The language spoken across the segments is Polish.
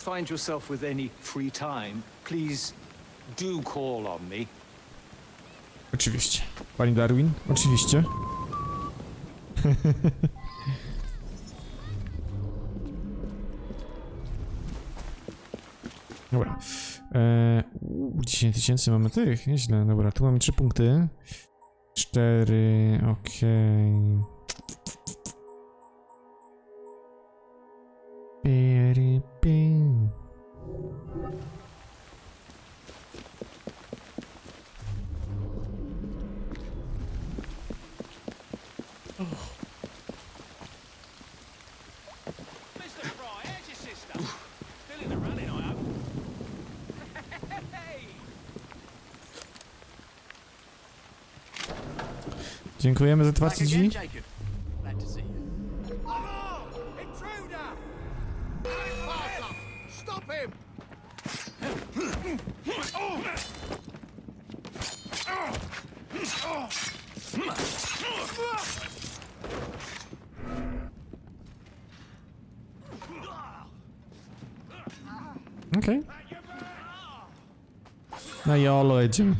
Find yourself with any free time, please do call on me. Oczywiście. Pani Darwin? Oczywiście. Dobra. 10 000 mamy tych, nieźle. Dobra, tu mamy 3 punkty. 4, okej. Ping. Dziękujemy za otwarcie drzwi. Okej. No i olo jedziemy.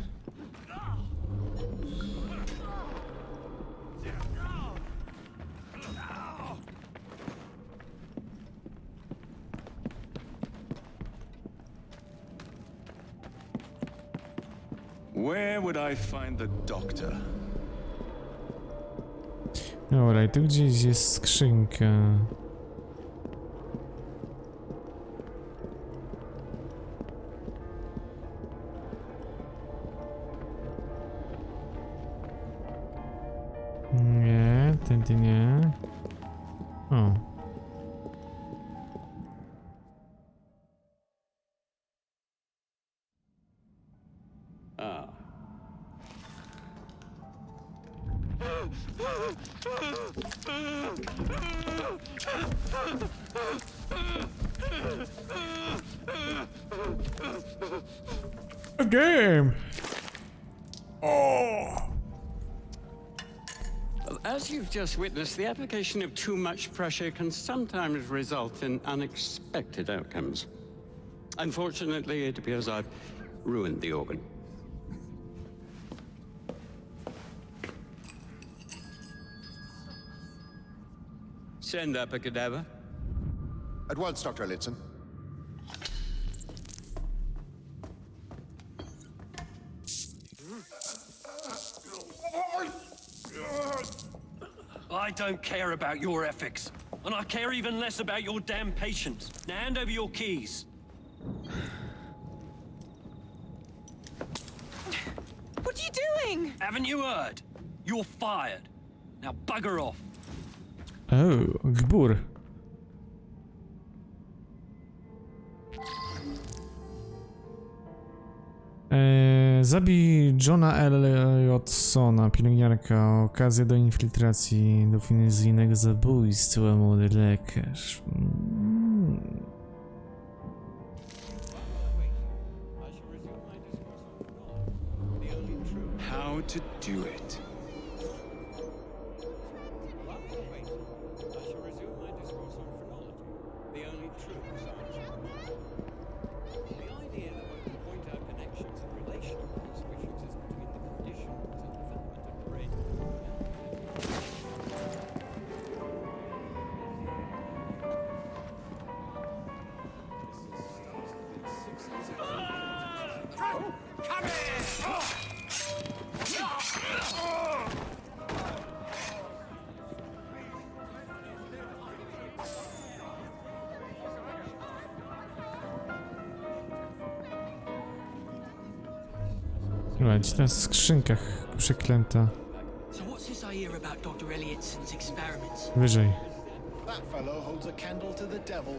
Where would I find the doctor? Dobra, i tu gdzieś jest skrzynka. Nie, tędy nie. O. A game. Oh. Well, as you've just witnessed, the application of too much pressure can sometimes result in unexpected outcomes. Unfortunately, it appears I've ruined the organ. Send up a cadaver. At once, Dr. Elliotson. I don't care about your ethics, and I care even less about your damn patience. Now hand over your keys. What are you doing? Haven't you heard? You're fired. Now bugger off. Oh, gbur. Zabij Johna Elliotsona, pielęgniarka. Okazja do infiltracji, do finezyjnego zabójstwa, młody lekarz. How to do it? Gdzie ta skrzynka przeklęta? So what's this I hear about Dr. Elliotson's experiments? Wyżej. That fellow holds a candle to the devil.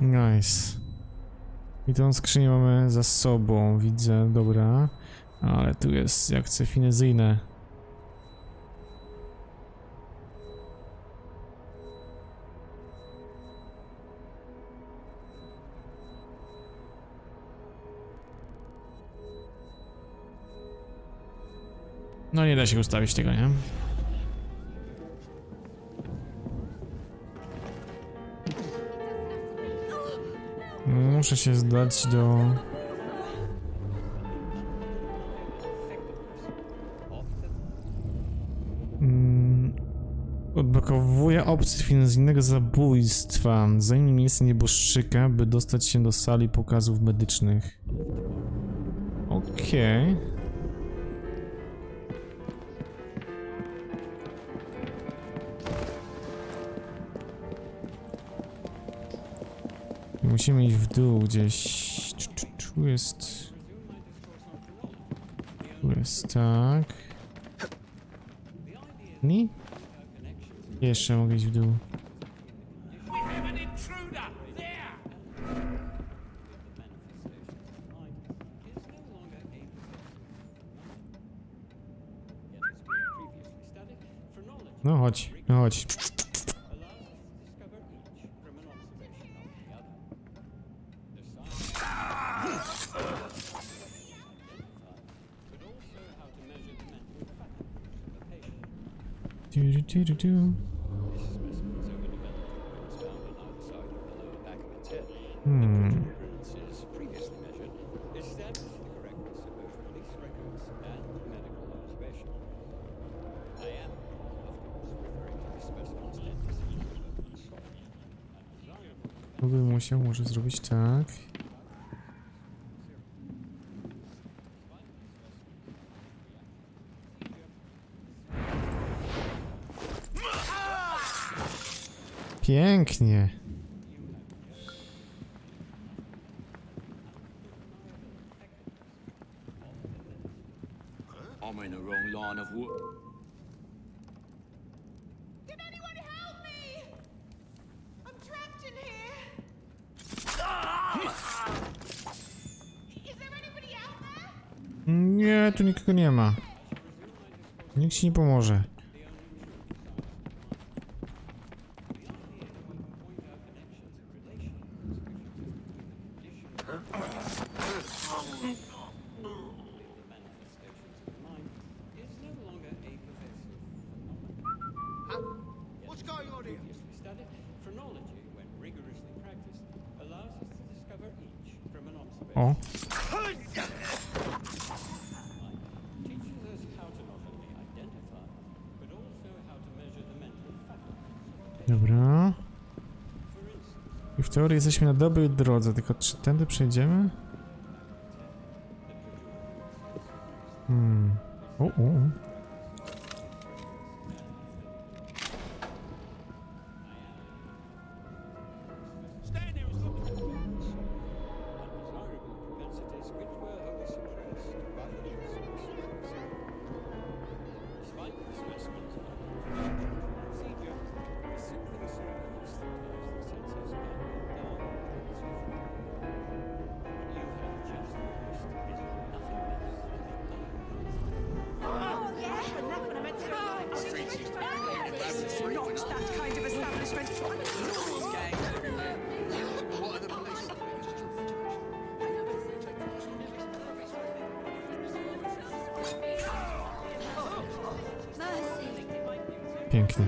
Nice. I tą skrzynię mamy za sobą, widzę, dobra. Ale tu jest akcje finezyjne. No nie da się ustawić tego, nie? Muszę się zdać do... Odblokowuje opcję financyjnego zabójstwa. Zajmij miejsce nieboszczyka, by dostać się do sali pokazów medycznych. Okej. Musimy iść w dół gdzieś. Tu jest... Tu jest tak. Nie? Jeszcze mogę iść w dół. No chodź, no chodź. Bym musiał może zrobić tak. Pięknie. I'm in the wrong line of work. Can anyone help me? I'm trapped in here. Is there anybody out there? Nie, tu nikogo nie ma. Nikt ci nie pomoże. What's going on here? O. Dobra. I w teorii jesteśmy na dobrej drodze, tylko czy tędy przejdziemy? O. Pięknie.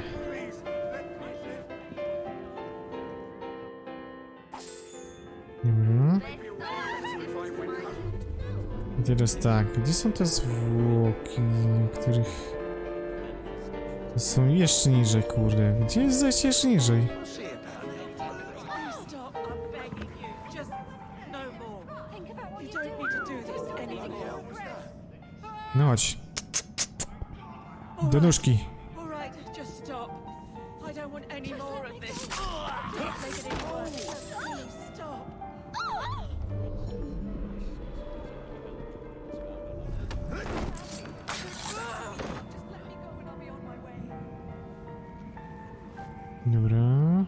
Dobra. I teraz tak, gdzie są te zwłoki, których... Są jeszcze niżej, kurde. Gdzie jest zejście jeszcze niżej? Stop, I'm begging you. Just no more. You don't need to do this anymore. No chodź. Do nóżki. All right, just stop. I don't want any more of this. Don't make it any worse. Please stop. Just let me go and I'll be on my way. Dobra.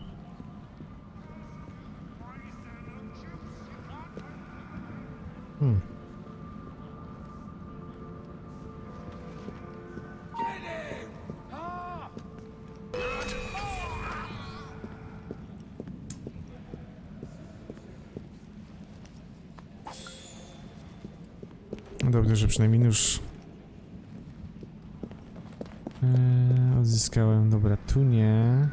Dobrze, że przynajmniej nóż Odzyskałem, dobra, tu nie.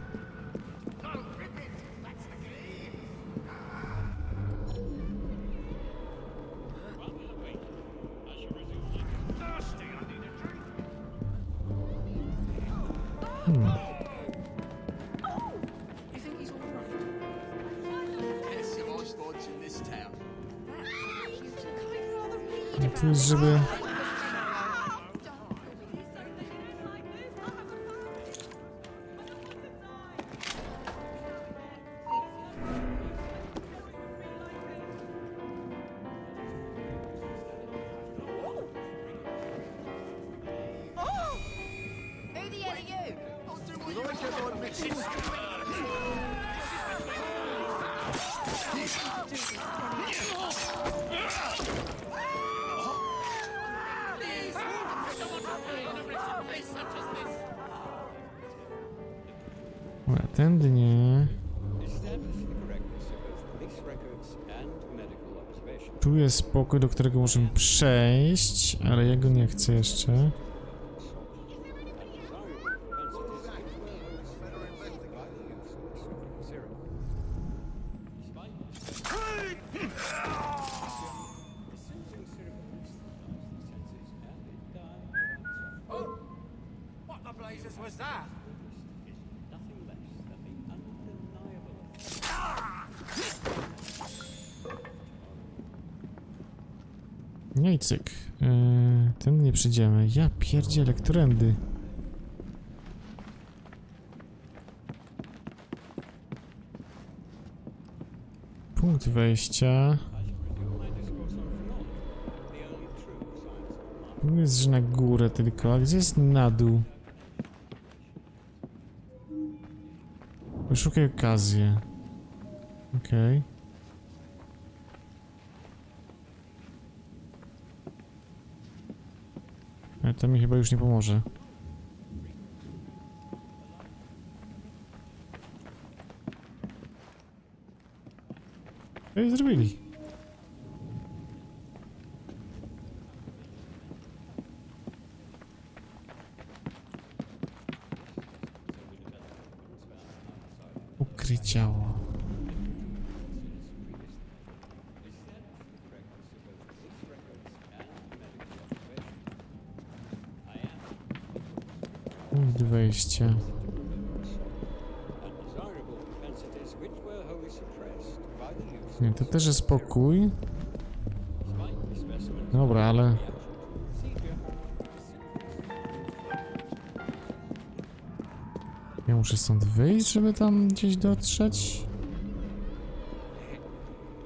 Tu jest, żeby... Dobra, tędy nie. Tu jest pokój, do którego możemy przejść, ale ja go nie chcę jeszcze. What the blazes was that? No i cyk. Tędy nie przyjdziemy. Ja pierdzielę, którędy? Punkt wejścia. Tu jest, że na górę tylko, a gdzie jest na dół? Poszukaj okazję. Okej. Ale to mi chyba już nie pomoże. Co oni zrobili? Ukryj ciało. Punkt wejścia. Nie, to też jest pokój. Dobra, ale... Ja muszę stąd wyjść, żeby tam gdzieś dotrzeć?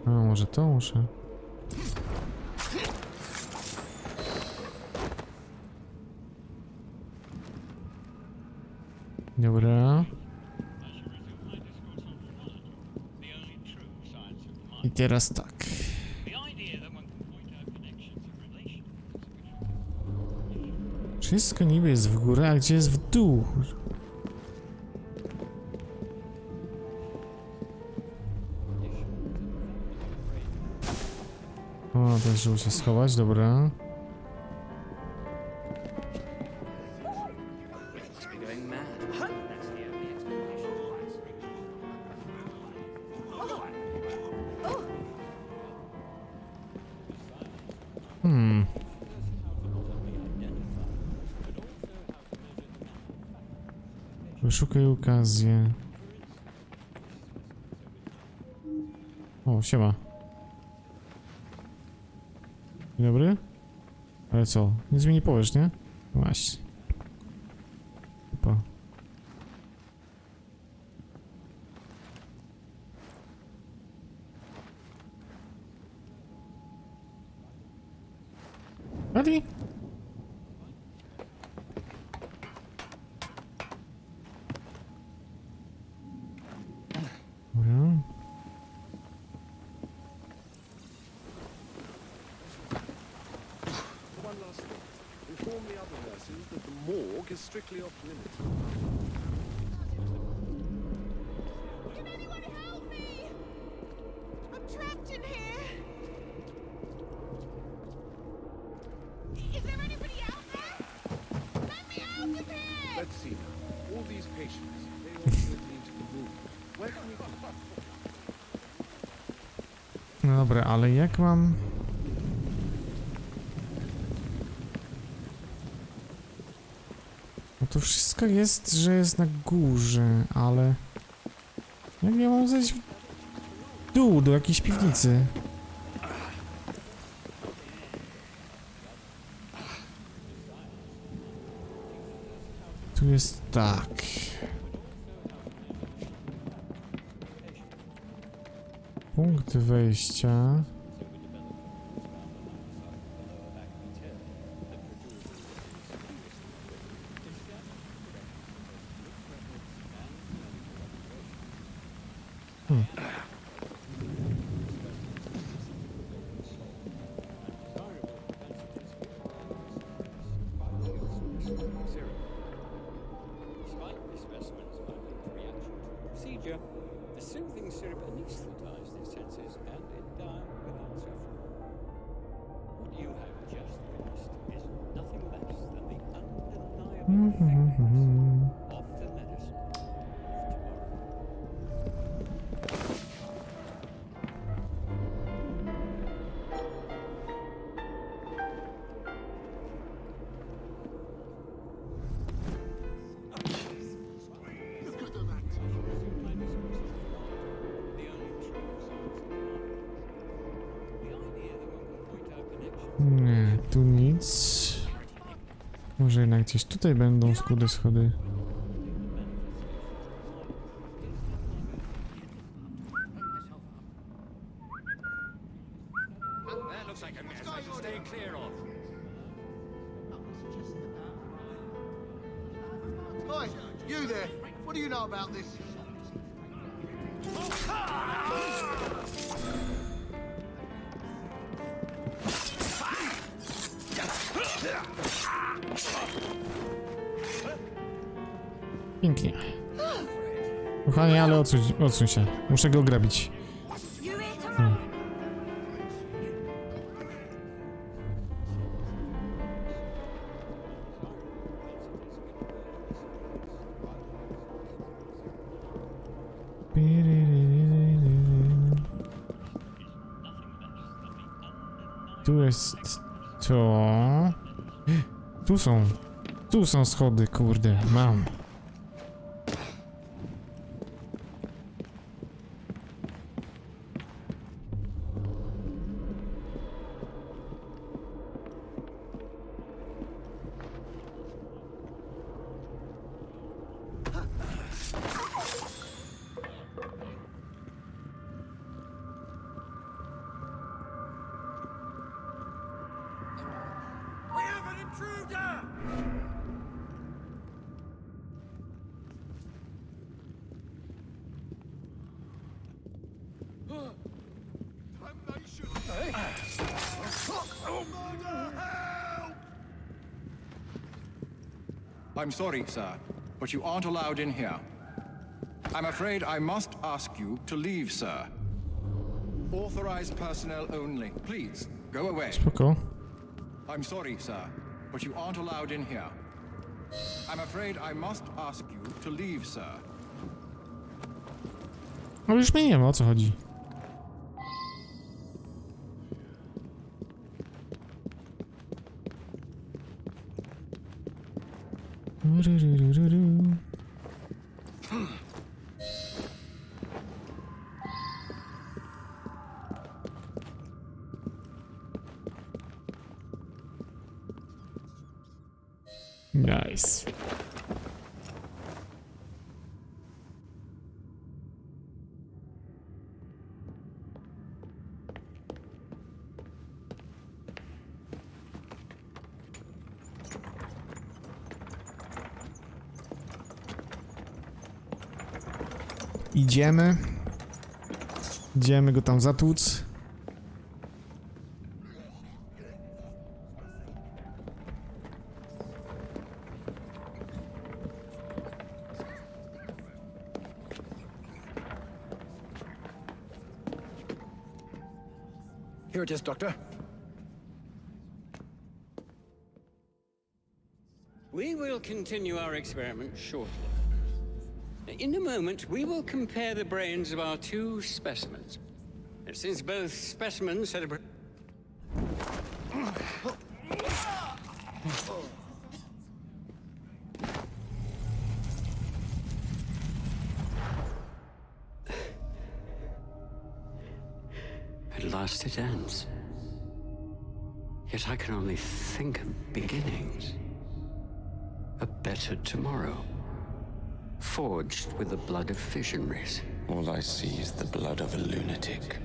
A, może to muszę. Dobra. I teraz tak. Wszystko niby jest w górę, a gdzie jest w dół? O, też żeby się schować, dobra. Wyszukaj okazję. O, siema. Dzień dobry. Ale co? Nic mi nie powiesz, nie? Właśnie. Opa. Adi? Dobra. One last thing. Inform the other nurses that the morgue is strictly off limits. Can anyone help me? I'm trapped in here. Is there anybody out there? Let me out of here! Let's see now. patients. They also need to move. Where can we go? No dobra, ale jak mam... No to wszystko jest, że jest na górze, ale... Jak ja mam zejść w dół, do jakiejś piwnicy? Tu jest tak... Punkt wejścia... Despite the specimen's violent reaction to procedure, the soothing syrup anesthetized their senses and it died without suffering. What you have just witnessed is nothing less than the undeniable effectiveness of the medicine of tomorrow. Nie, tu nic. Może jednak gdzieś tutaj będą schody. That looks like a mess I should stay clear of. Oi, you there. What do you know about this? Pięknie. Kochanie, ale odsuń się. Muszę go grabić. Tu jest to. Tu są schody, kurde, mam. We have an intruder! I'm sorry, sir, but you aren't allowed in here. I'm afraid I must ask you to leave, sir. Authorized personnel only. Please, go away. Spoko. I'm sorry, sir, but you aren't allowed in here. I'm afraid I must ask you to leave, sir. Ale już mnie nie ma, o co chodzi? Nice. Idziemy go tam zatłuc. Here it is, Doctor. We will continue our experiment shortly. In a moment, we will compare the brains of our two specimens. And since both specimens celebrate... At last it ends. Yet I can only think of beginnings. A better tomorrow. Forged with the blood of visionaries. All I see is the blood of a lunatic.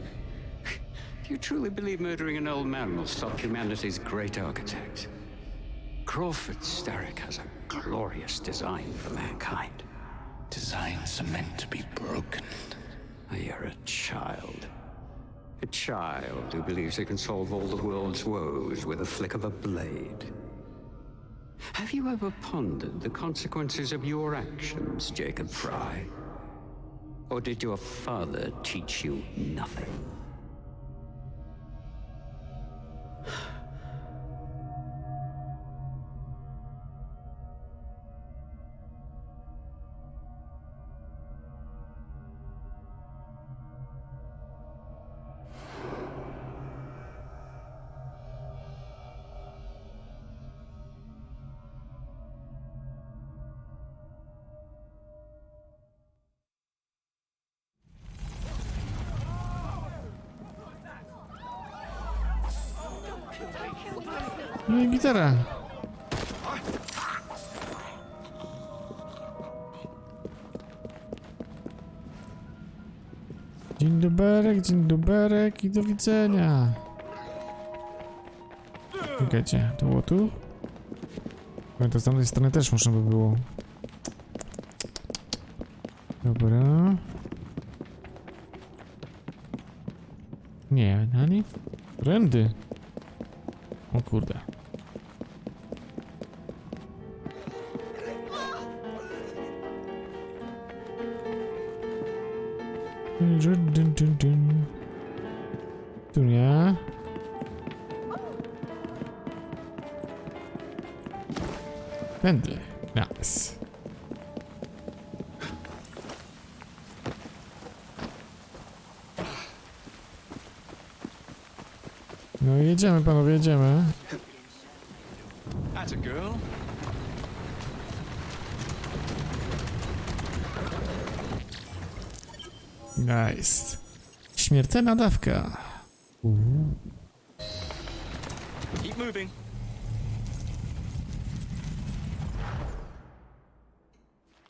Do you truly believe murdering an old man will stop humanity's great architect? Crawford Starrick has a glorious design for mankind. Designs are meant to be broken. You're a child. A child who believes he can solve all the world's woes with a flick of a blade. Have you ever pondered the consequences of your actions, Jacob Fry? Or did your father teach you nothing? No i gitara. Dzień doberek i do widzenia. Czekajcie, to było tu? To z tamtej strony też można by było. Dobra. Nie, ani trendy. O kurde. Tu nie. Tędy. Nice. No jedziemy panowie, jedziemy. That's a girl. Nice. Śmiertelna dawka. Keep moving.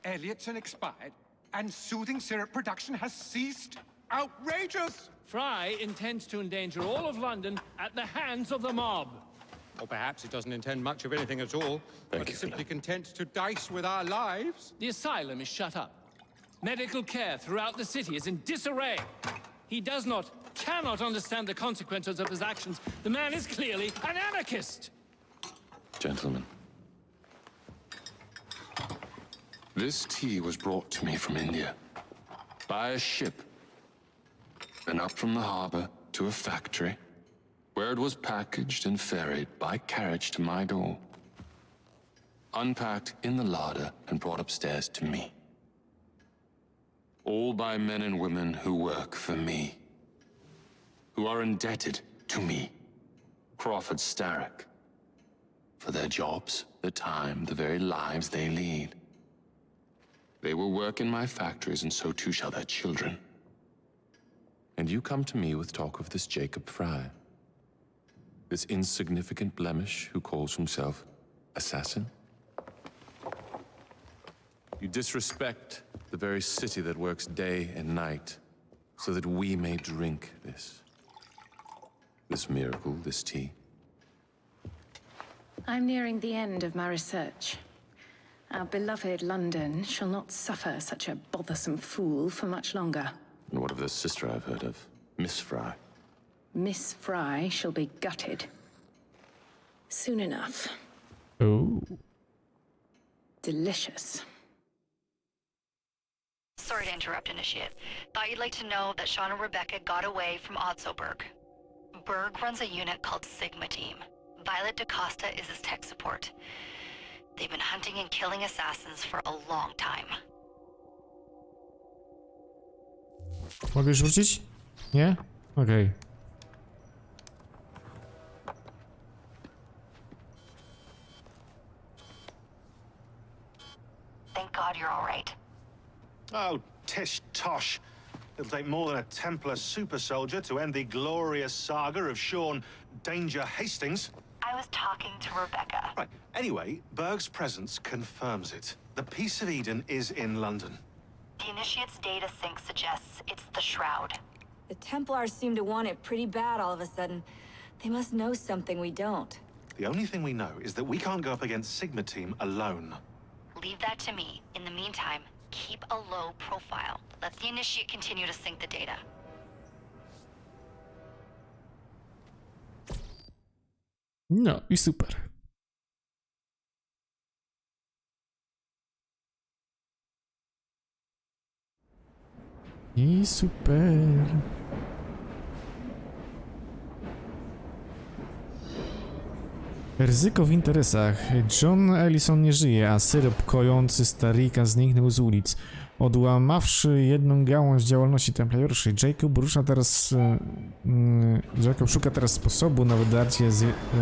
Elliotson expired, and soothing syrup production has ceased? Outrageous! Fry intends to endanger all of London at the hands of the mob. Or perhaps it doesn't intend much of anything at all, but is simply content to dice with our lives. The asylum is shut up. Medical care throughout the city is in disarray. He cannot understand the consequences of his actions. The man is clearly an anarchist. Gentlemen, this tea was brought to me from India by a ship, and up from the harbor to a factory, where it was packaged and ferried by carriage to my door, unpacked in the larder and brought upstairs to me. All by men and women who work for me, who are indebted to me, Crawford Starrick, for their jobs, their time, the very lives they lead. They will work in my factories, and so too shall their children. And you come to me with talk of this Jacob Fry, this insignificant blemish who calls himself assassin? You disrespect the very city that works day and night so that we may drink this miracle, this tea. I'm nearing the end of my research. Our beloved London shall not suffer such a bothersome fool for much longer. And what of the sister I've heard of, Miss Fry? Miss Fry shall be gutted. Soon enough. Oh. Delicious. Sorry to interrupt, Initiate. Thought you'd like to know that Sean and Rebecca got away from Otzoberg. Berg runs a unit called Sigma Team. Violet DaCosta is his tech support. They've been hunting and killing assassins for a long time. Mogę już wrócić? Nie? Okej. Thank God you're all right. Oh, tish tosh. It'll take more than a Templar super soldier to end the glorious saga of Sean Danger Hastings. I was talking to Rebecca. Right. Anyway, Berg's presence confirms it. The Peace of Eden is in London. The Initiate's data sync suggests it's the Shroud. The Templars seem to want it pretty bad all of a sudden. They must know something we don't. The only thing we know is that we can't go up against Sigma Team alone. Leave that to me. In the meantime, keep a low profile. Let the Initiate continue to sync the data. No i super. I super. Ryzyko w interesach. John Ellison nie żyje, a syrop kojący starika zniknął z ulic. Odłamawszy jedną gałąź działalności templariuszy, Jacob szuka teraz sposobu na wydarcie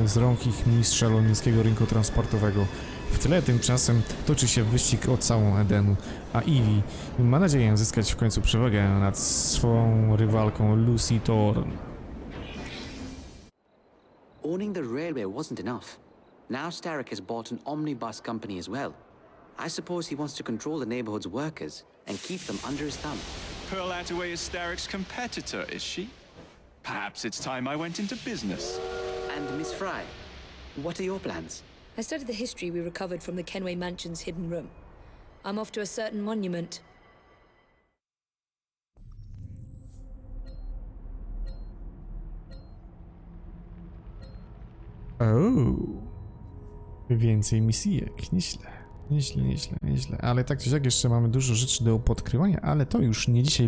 z rąk ich mistrza londyńskiego rynku transportowego. W tle tymczasem toczy się wyścig o całą Edenu, a Evie ma nadzieję zyskać w końcu przewagę nad swą rywalką Lucy Thorne. Owning the railway wasn't enough. Now Starrick has bought an omnibus company as well. I suppose he wants to control the neighborhood's workers and keep them under his thumb. Pearl Attaway is Starrick's competitor, is she? Perhaps it's time I went into business. And Miss Fry, what are your plans? I studied the history we recovered from the Kenway Mansion's hidden room. I'm off to a certain monument. Więcej misijek, nieźle. Ale tak czy siak jeszcze mamy dużo rzeczy do podkrywania, ale to już nie dzisiaj.